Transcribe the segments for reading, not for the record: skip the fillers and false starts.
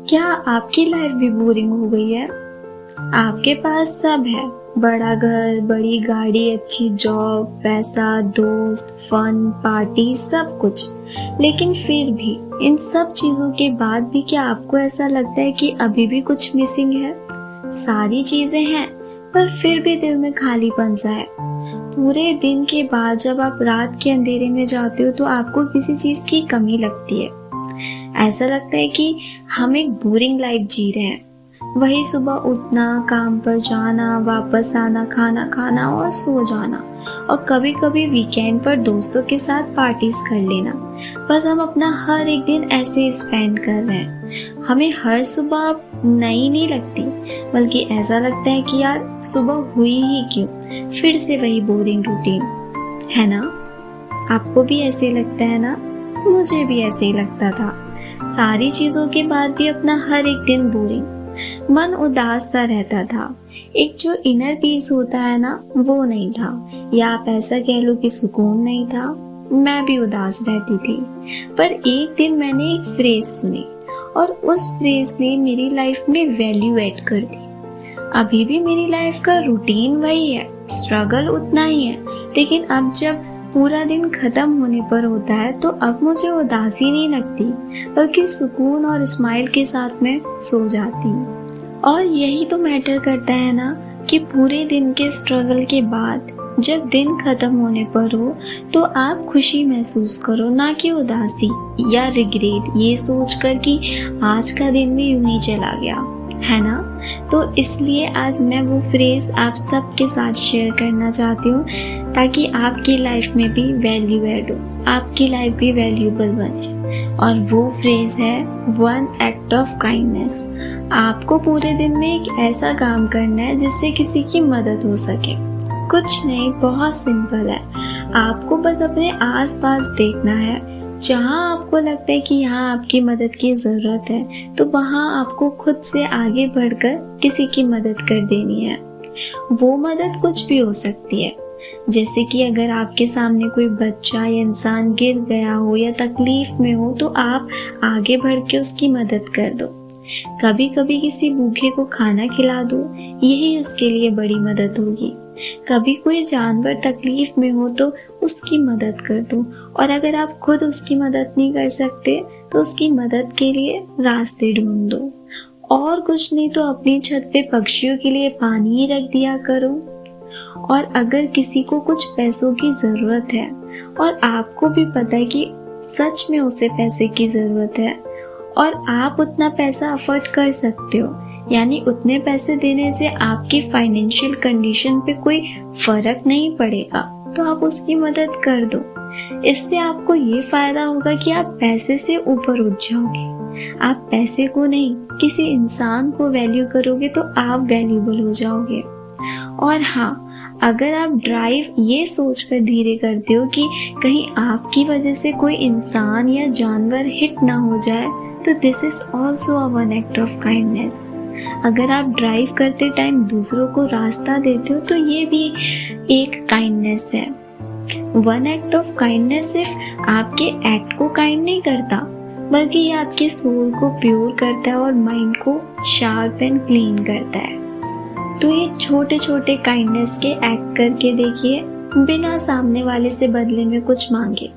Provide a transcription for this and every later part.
क्या आपकी लाइफ भी बोरिंग हो गई है? आपके पास सब है, बड़ा घर, बड़ी गाड़ी, अच्छी जॉब, पैसा, दोस्त, फन, पार्टी, सब कुछ। लेकिन फिर भी इन सब चीजों के बाद भी क्या आपको ऐसा लगता है कि अभी भी कुछ मिसिंग है? सारी चीजें हैं पर फिर भी दिल में खालीपन सा है। पूरे दिन के बाद जब आप रात के अंधेरे में जाते हो तो आपको किसी चीज की कमी लगती है। ऐसा लगता है कि हम एक बोरिंग लाइफ जी रहे हैं। वही सुबह उठना, काम पर जाना, वापस आना, खाना खाना और सो जाना, और कभी कभी वीकेंड पर दोस्तों के साथ पार्टीज कर लेना। बस हम अपना हर एक दिन ऐसे स्पेंड कर रहे हैं। हमें हर सुबह नई नहीं लगती, बल्कि ऐसा लगता है कि यार सुबह हुई ही क्यों, फिर से वही बोरिंग रूटीन, है ना? आपको भी ऐसे लगता है ना? मुझे भी ऐसे ही लगता था। सारी चीजों के बाद भी अपना हर एक दिन बोरिंग, मन उदास सा रहता था। एक जो इनर पीस होता है ना, वो नहीं था, या आप ऐसा कह लो कि सुकून नहीं था। मैं भी उदास रहती थी। पर एक दिन मैंने एक फ्रेज सुनी और उस फ्रेज ने मेरी लाइफ में वैल्यू ऐड कर दी। अभी भी मेरी लाइफ का रूटीन वही है, स्ट्रगल उतना ही है, लेकिन अब जब पूरा दिन खत्म होने पर होता है तो अब मुझे उदासी नहीं लगती, बल्कि सुकून और स्माइल के साथ में सो जाती हूँ। और यही तो मैटर करता है ना, कि पूरे दिन के स्ट्रगल के बाद जब दिन खत्म होने पर हो तो आप खुशी महसूस करो, ना कि उदासी या रिग्रेट, ये सोचकर कि आज का दिन भी यूं ही चला गया, है ना? तो इसलिए आज मैं वो फ्रेज आप सबके साथ शेयर करना चाहती हूँ, ताकि आपकी लाइफ में भी वैल्यू ऐड हो, आपकी लाइफ भी वैल्यूएबल बने। और वो फ्रेज है वन एक्ट ऑफ काइंडनेस। आपको पूरे दिन में एक ऐसा काम करना है जिससे किसी की मदद हो सके। कुछ नहीं, बहुत सिंपल है। आपको बस अपने आसपास देखना है, जहाँ आपको लगता है कि यहाँ आपकी मदद की जरूरत है तो वहाँ आपको खुद से आगे बढ़कर किसी की मदद कर देनी है। वो मदद कुछ भी हो सकती है, जैसे कि अगर आपके सामने कोई बच्चा या इंसान गिर गया हो या तकलीफ में हो तो आप आगे बढ़ के उसकी मदद कर दो। कभी कभी किसी भूखे को खाना खिला दो, यही उसके लिए बड़ी मदद होगी। कभी कोई जानवर तकलीफ में हो तो उसकी मदद कर दो, और अगर आप खुद उसकी मदद नहीं कर सकते तो उसकी मदद के लिए रास्ते ढूंढ दो। और कुछ नहीं तो अपनी छत पे पक्षियों के लिए पानी ही रख दिया करो। और अगर किसी को कुछ पैसों की जरूरत है और आपको भी पता है कि सच में उसे पैसे की जरूरत है और आप उतना पैसा अफोर्ड कर सकते हो, यानी उतने पैसे देने से आपकी फाइनेंशियल कंडीशन पे कोई फर्क नहीं पड़ेगा, तो आप उसकी मदद कर दो। इससे आपको ये फायदा होगा कि आप पैसे से ऊपर उठ जाओगे। आप पैसे को नहीं, किसी इंसान को वैल्यू करोगे तो आप वैल्यूएबल हो जाओगे। और हाँ, अगर आप ड्राइव ये सोचकर धीरे करते हो कि कहीं आपकी वजह से कोई इंसान या जानवर हिट ना हो जाए, तो this is also a one act of kindness. अगर आप ड्राइव करते टाइम दूसरों को रास्ता देते हो तो ये भी एक काइंडनेस है। वन एक्ट ऑफ काइंडनेस सिर्फ आपके एक्ट को काइंड नहीं करता, बल्कि ये आपके सोल को प्योर करता है और माइंड को शार्प एंड क्लीन करता है। तो ये छोटे छोटे काइंडनेस के एक्ट करके देखिए, बिना सामने वाले से बदले में कुछ मांगे।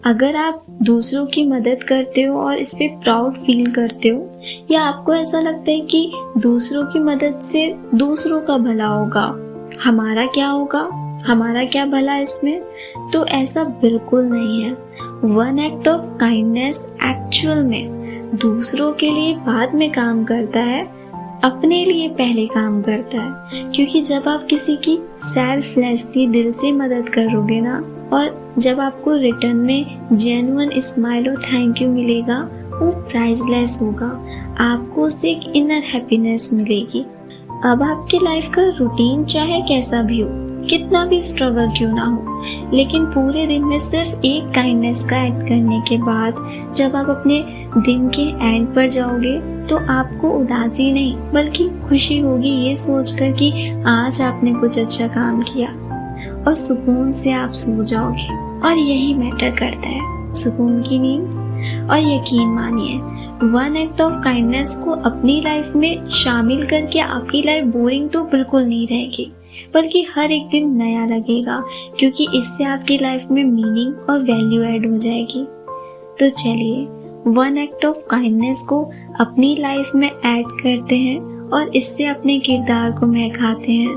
अगर आप दूसरों की मदद करते हो और इस पे प्राउड फील करते हो, या आपको ऐसा लगता है कि दूसरों की मदद से दूसरों का भला होगा, हमारा क्या होगा, हमारा क्या भला इसमें, तो ऐसा बिल्कुल नहीं है। One act of kindness actual में दूसरों के लिए बाद में काम करता है, अपने लिए पहले काम करता है। क्योंकि जब आप किसी की सेल्फलेसली दिल से मदद करोगे ना, और जब आपको रिटर्न में जेन्युइन स्माइल और थैंक यू मिलेगा, वो प्राइसलेस होगा। आपको उससे एक इनर हैप्पीनेस मिलेगी। अब आपके लाइफ का रूटीन चाहे कैसा भी हो, कितना भी स्ट्रगल क्यों ना हो, लेकिन पूरे दिन में सिर्फ एक काइंडनेस का एक्ट करने के बाद जब आप अपने दिन के एंड पर जाओगे तो आपको उदासी नहीं बल्कि खुशी होगी, ये सोचकर कि आज आपने कुछ अच्छा काम किया, और सुकून से आप सो जाओगे। और यही मैटर करता है, सुकून की नींद। और यकीन मानिए, वन एक्ट ऑफ काइंडनेस को अपनी लाइफ में शामिल करके आपकी लाइफ बोरिंग तो बिल्कुल नहीं रहेगी, बल्कि हर एक दिन नया लगेगा, क्योंकि इससे आपकी लाइफ में मीनिंग और वैल्यू ऐड हो जाएगी। तो चलिए वन एक्ट ऑफ काइंडनेस को अपनी लाइफ में ऐड करते हैं और इससे अपने किरदार को महकाते हैं।